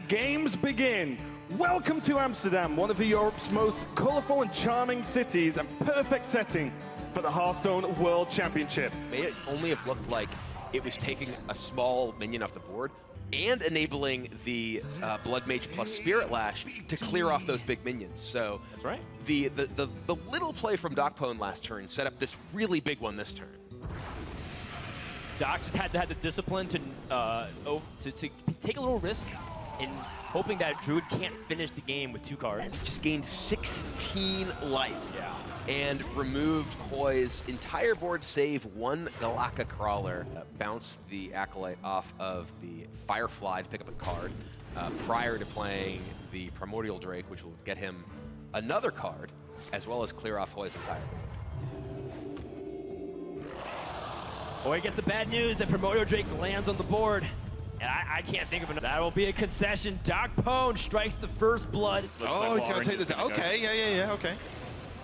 games begin. Welcome to Amsterdam, one of Europe's most colorful and charming cities and perfect setting for the Heartshtone World Championship. Made it only have looked like it was taking a small minion off the board and enabling the Blood Mage plus Spirit Lash to clear off those big minions. So that's right. The little play from Docpone last turn set up this really big one this turn. Doc just had to have the discipline to take a little risk in hoping that Druid can't finish the game with 2 cards. Just gained 16 life. Yeah. And removed Hoy's entire board save 1 Galaka Crawler. Bounced the Acolyte off of the Firefly to pick up a card prior to playing the Primordial Drake, which will get him another card, as well as clear off Hoy's entire board. Hoy gets the bad news that Primordial Drake lands on the board. And I can't think of another. That will be a concession. Docpone strikes the first blood. Oh, he's going to take the... Okay, yeah, okay.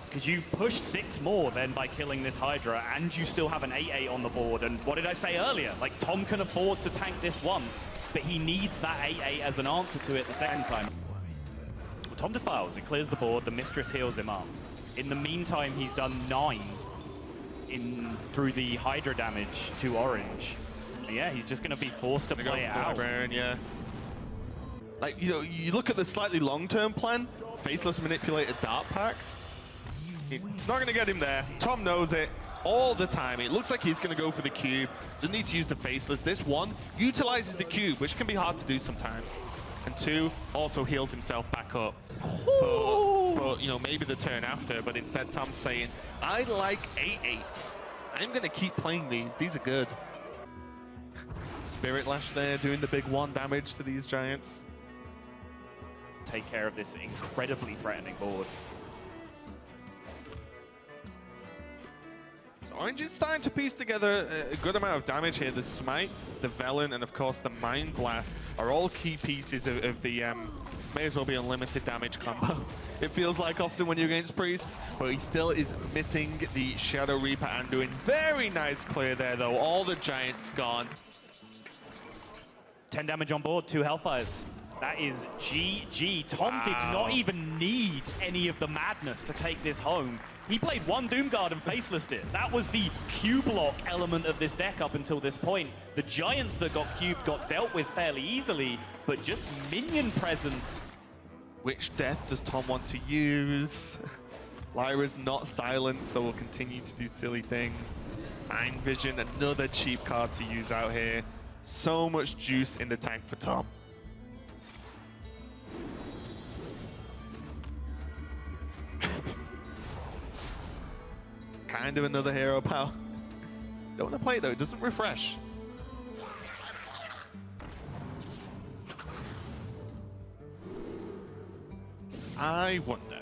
Because you push 6 more then by killing this Hydra, and you still have an 8/8 on the board. And what did I say earlier? Like, Tom can afford to tank this once, but he needs that 8/8 as an answer to it the second time. Well, Tom defiles, it clears the board, the Mistress heals him up. In the meantime, he's done 9 through the Hydra damage to Orange. And yeah, he's just going to be forced to play it out. Burn, yeah. Like, you know, you look at the slightly long-term plan, Faceless Manipulated Dark Pact. It's not going to get him there. Tom knows it all the time. It looks like he's going to go for the cube. Doesn't need to use the Faceless. This one utilizes the cube, which can be hard to do sometimes. And 2, also heals himself back up. But, you know, maybe the turn after. But instead, Tom's saying, I like 8/8s. I'm going to keep playing these. These are good. Spirit Lash there, doing the big 1 damage to these Giants. Take care of this incredibly threatening board. Orange is starting to piece together a good amount of damage here. The Smite, the Velen, and of course the Mind Blast are all key pieces of the may as well be unlimited damage combo. It feels like often when you're against Priest, but he still is missing the Shadow Reaper and doing very nice clear there though. All the Giants gone. 10 damage on board, 2 Hellfires. That is GG. Tom did not even need any of the madness to take this home. He played 1 Doomguard and facelessed it. That was the Q-block element of this deck up until this point. The Giants that got cubed got dealt with fairly easily, but just minion presence. Which death does Tom want to use? Lyra's not silent, so will continue to do silly things. Mind Vision, another cheap card to use out here. So much juice in the tank for Tom. Kind of another hero power. Don't want to play it though, it doesn't refresh. I wonder.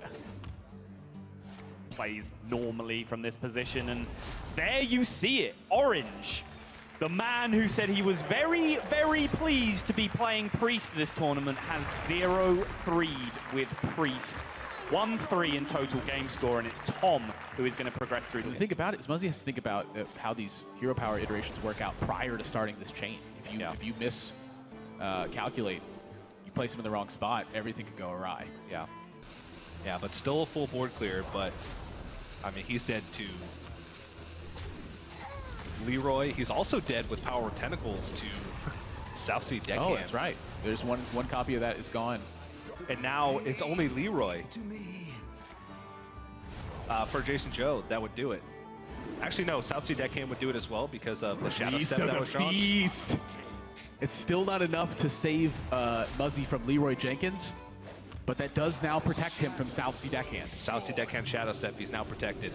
Plays normally from this position, and there you see it. Orange, the man who said he was very, very pleased to be playing Priest this tournament, has 0-3'd with Priest. 1-3 in total game score, and it's Tom who is going to progress through. The thing about it is Muzzy has to think about how these hero power iterations work out prior to starting this chain. If you miss calculate, you place him in the wrong spot, everything could go awry. Yeah, but still a full board clear. But I mean, he's dead to Leroy. He's also dead with Power of Tentacles to South Sea Deckhand. Oh, that's right. There's one copy of that is gone. And now it's only Leroy for Jason Joe that would do it. Actually, no, South Sea Deckhand would do it as well because of the Shadow Step that was drawn. Beast. It's still not enough to save Muzzy from Leroy Jenkins, but that does now protect him from South Sea Deckhand. South Sea Deckhand Shadow Step, he's now protected.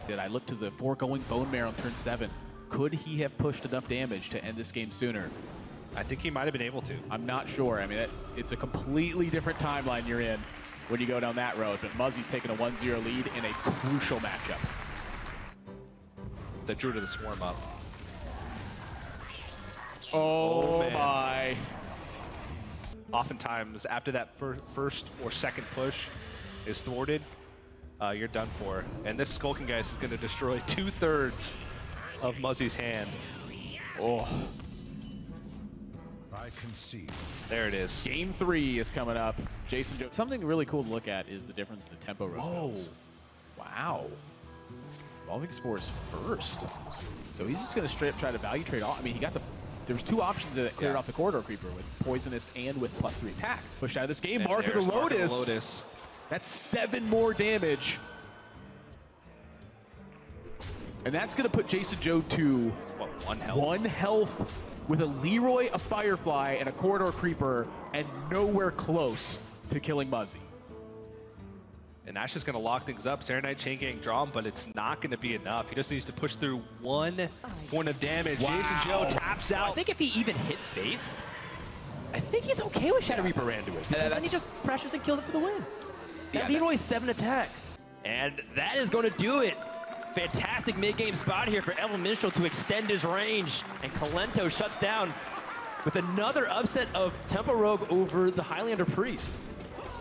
Did I look to the foregoing Bone Mare on turn 7? Could he have pushed enough damage to end this game sooner? I think he might have been able to. I'm not sure. I mean, it's a completely different timeline you're in when you go down that road, but Muzzy's taking a 1-0 lead in a crucial matchup. That drew to the Swarm up. Oh my. Oftentimes, after that first or second push is thwarted, you're done for. And this Skulking Geist is going to destroy 2/3 of Muzzy's hand. Oh. I concede. There it is. Game 3 is coming up. Jason, something really cool to look at is the difference in the tempo road builds. Wow. Evolving Spores first. So he's just going to straight up try to value trade all. I mean, he got the... There was 2 options that cleared off the corridor creeper with poisonous and with +3 attack. Pushed out of this game. And Mark of the there's Mark of the Lotus. Lotus. That's 7 more damage. And that's going to put Jason Joe to What, 1 health? 1 health with a Leroy, a Firefly, and a Corridor Creeper, and nowhere close to killing Muzzy. And that's just going to lock things up. Serenite Chain getting drawn, but it's not going to be enough. He just needs to push through 1 point of damage. Wow. Jason Joe taps I out. think if he even hits base, I think he's okay with Shadow Reaper Randuin. Because then he just pressures and kills it for the win. That Leroy's 7 attack. And that is going to do it. Fantastic mid-game spot here for Evan Minstrel to extend his range. And Kalento shuts down with another upset of Tempo Rogue over the Highlander Priest.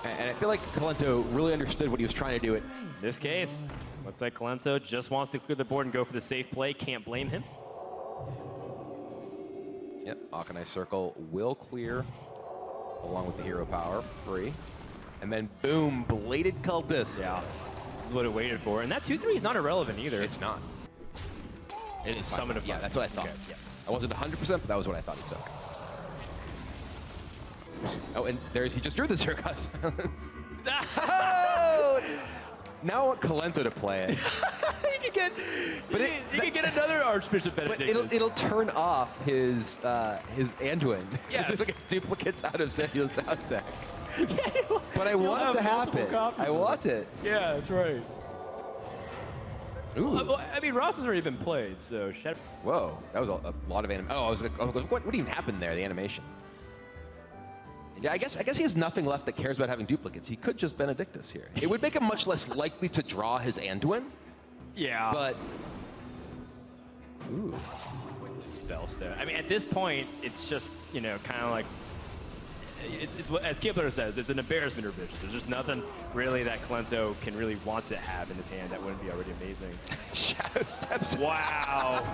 And I feel like Kalento really understood what he was trying to do. In this case, looks like Kalento just wants to clear the board and go for the safe play. Can't blame him. Yep, Akanai Circle will clear along with the hero power, free. And then boom, Bladed Cultist. Yeah, this is what it waited for. And that 2-3 is not irrelevant either. It's not. It is summon of Yeah, that's what I thought. Okay, yeah. I wasn't 100%, but that was what I thought he took. Oh, and he just drew the Circus. Oh! Now I want Kalento to play it. you can get another Archbishop But Benedictus. it'll turn off his Anduin. Yes. It's like duplicates out of Samuel's house deck. But I want it to happen. I want it. Yeah, that's right. Ooh. Well, I mean, Ross has already been played, so Shadow. Whoa, that was a lot of anim. Oh, I was like, what even happened there? The animation. Yeah, I guess he has nothing left that cares about having duplicates. He could just Benedictus here. It would make him much less likely to draw his Anduin. Yeah. But ooh, Spellstone. I mean, at this point, it's just, you know, kind of like, it's what, as Kibler says, it's an embarrassment of riches. There's just nothing really that Kalento can really want to have in his hand that wouldn't be already amazing. Shadow Steps. Wow.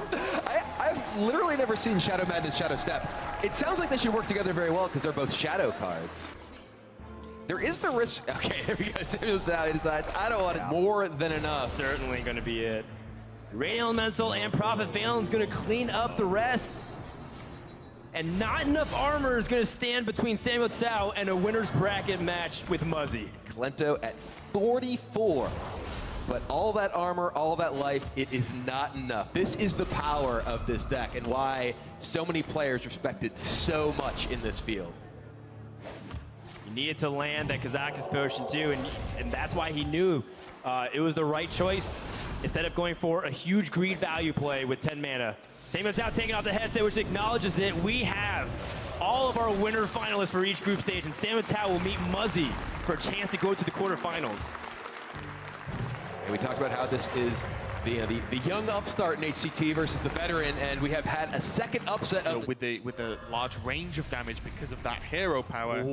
I've literally never seen Shadow Madness Shadow Step. It sounds like they should work together very well because they're both shadow cards. There is the risk. Okay, there we go. Samuel Sally decides, I don't want it more than enough. Certainly going to be it. Radiant Elemental and Prophet Valen's going to clean up the rest. And not enough armor is going to stand between Samuel Tsao and a winner's bracket match with Muzzy. Kalento at 44. But all that armor, all that life, it is not enough. This is the power of this deck and why so many players respect it so much in this field. He needed to land that Kazakus potion too, and that's why he knew it was the right choice. Instead of going for a huge greed value play with 10 mana. Samuel Tsao taking off the headset, which acknowledges it. We have all of our winner finalists for each group stage, and Samuel Tsao will meet Muzzy for a chance to go to the quarterfinals. And we talked about how this is the young upstart in HCT versus the veteran, and we have had a second upset of with the large range of damage because of that hero power.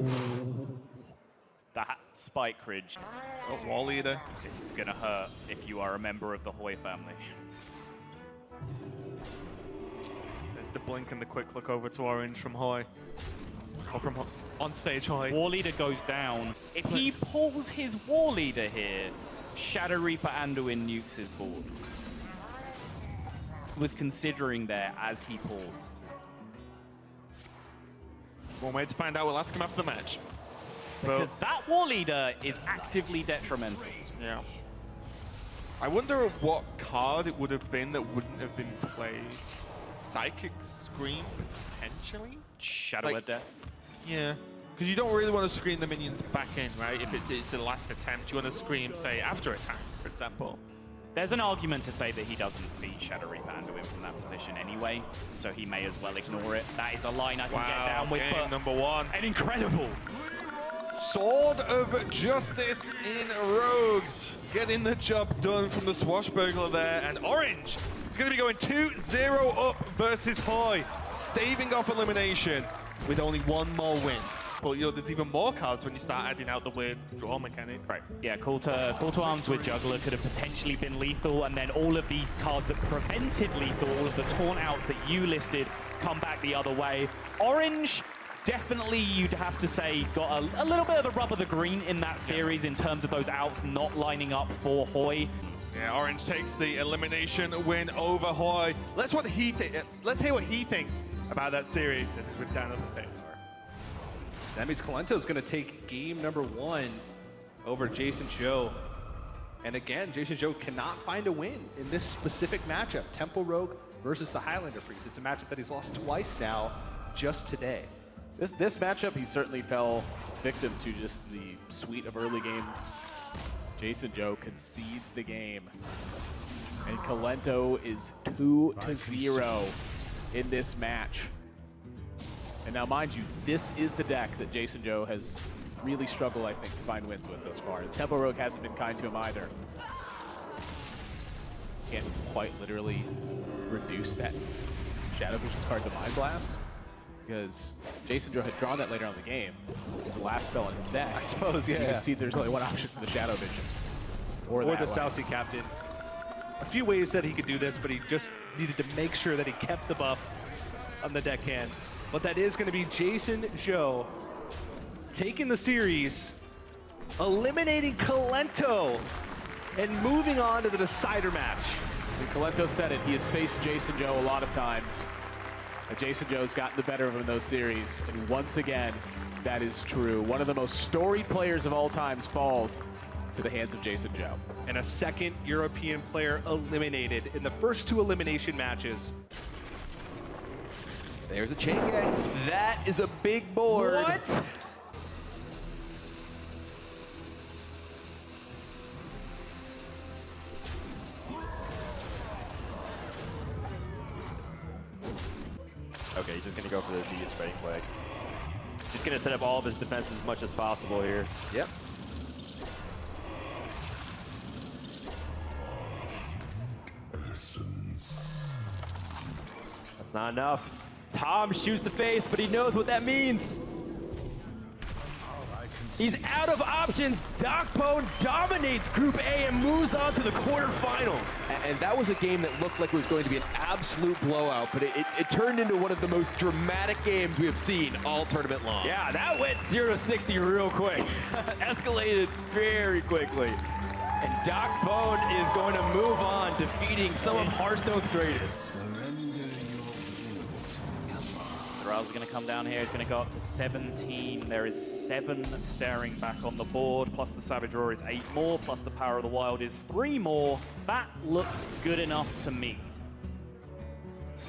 That Spike Ridge. Oh, Wall Leader. This is going to hurt if you are a member of the Hoy family. There's the blink and the quick look over to Orange from Hoy. Or from on stage Hoy. War Leader goes down. If he pulls his War Leader here, Shadow Reaper Anduin nukes his board. Was considering there as he paused. One way to find out, we'll ask him after the match. Because that War Leader is actively detrimental. Yeah. I wonder what card it would have been that wouldn't have been played. Psychic Scream, potentially? Shadow of Death. Yeah. Because you don't really want to screen the minions back in, right? If it's the last attempt, you want to scream, say, after attack, for example. There's an argument to say that he doesn't beat Shadow Reaper Anduin from that position anyway, so he may as well ignore it. That is a line I can get down with, game but number 1. an incredible. Sword of Justice in Rogue. Getting the job done from the Swashbuckler there. And Orange is going to be going 2-0 up versus Hoy. Staving off elimination with only one more win. But you know, there's even more cards when you start adding out the weird draw mechanics. Right. Yeah, call to arms with Juggler could have potentially been lethal, and then all of the cards that prevented lethal, all of the taunt outs that you listed, come back the other way. Orange definitely you'd have to say got a little bit of the rub of the green in that series in terms of those outs not lining up for Hoy. Yeah, Orange takes the elimination win over Hoy. Let's hear what he thinks about that series as he's down on the stage. That means Colento's going to take game number 1 over Jason Joe. And again, Jason Joe cannot find a win in this specific matchup. Tempo Rogue versus the Highlander Priest. It's a matchup that he's lost twice now, just today. This matchup, he certainly fell victim to just the suite of early game. Jason Joe concedes the game. And Colento is 2-0 in this match. And now, mind you, this is the deck that Jason Joe has really struggled, I think, to find wins with thus far. Tempo Rogue hasn't been kind to him either. Can't quite literally reduce that Shadow Vision's card to Mind Blast, because Jason Joe had drawn that later on in the game. It was the last spell in his deck. I suppose, yeah. You can see there's only one option for the Shadow Vision. Or the South Sea Captain. A few ways that he could do this, but he just needed to make sure that he kept the buff on the deckhand. But that is going to be Jason Joe taking the series, eliminating Colento, and moving on to the decider match. And Colento said it, he has faced Jason Joe a lot of times. And Jason Joe's gotten the better of him in those series. And once again, that is true. One of the most storied players of all times falls to the hands of Jason Joe. And a second European player eliminated in the first 2 elimination matches. There's a chain gang. That is a big board. What? Okay, he's just gonna go for the D spreading flag. Just gonna set up all of his defense as much as possible here. Yep. That's not enough. Tom shoots the face, but he knows what that means. He's out of options. Dokpone dominates Group A and moves on to the quarterfinals. And that was a game that looked like it was going to be an absolute blowout, but it turned into one of the most dramatic games we have seen all tournament long. Yeah, that went 0-60 real quick. Escalated very quickly. And Dokpone is going to move on, defeating some of Hearthstone's greatest. Ra's going to come down here. He's going to go up to 17. There is 7 staring back on the board, plus the Savage Roar is 8 more, plus the Power of the Wild is 3 more. That looks good enough to me.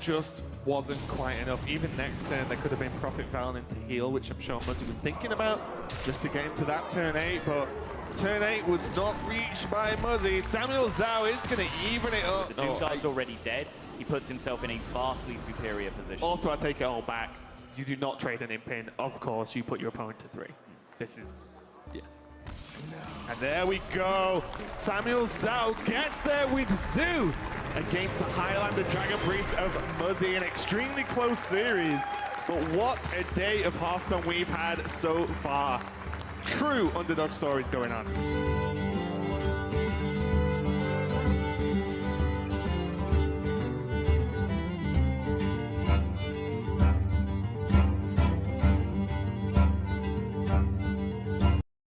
Just wasn't quite enough. Even next turn, there could have been Prophet Valen into heal, which I'm sure Muzzy was thinking about, just to get into that turn 8, but turn 8 was not reached by Muzzy. Samuel Zhao is going to even it up. The Doom God's already dead. He puts himself in a vastly superior position. Also, I take it all back. You do not trade an impin. Of course, you put your opponent to 3. This is, yeah. And there we go. Samuel Zhao gets there with Zoo against the Highlander Dragon Priest of Muzzy. An extremely close series. But what a day of Hearthstone we've had so far. True underdog stories going on.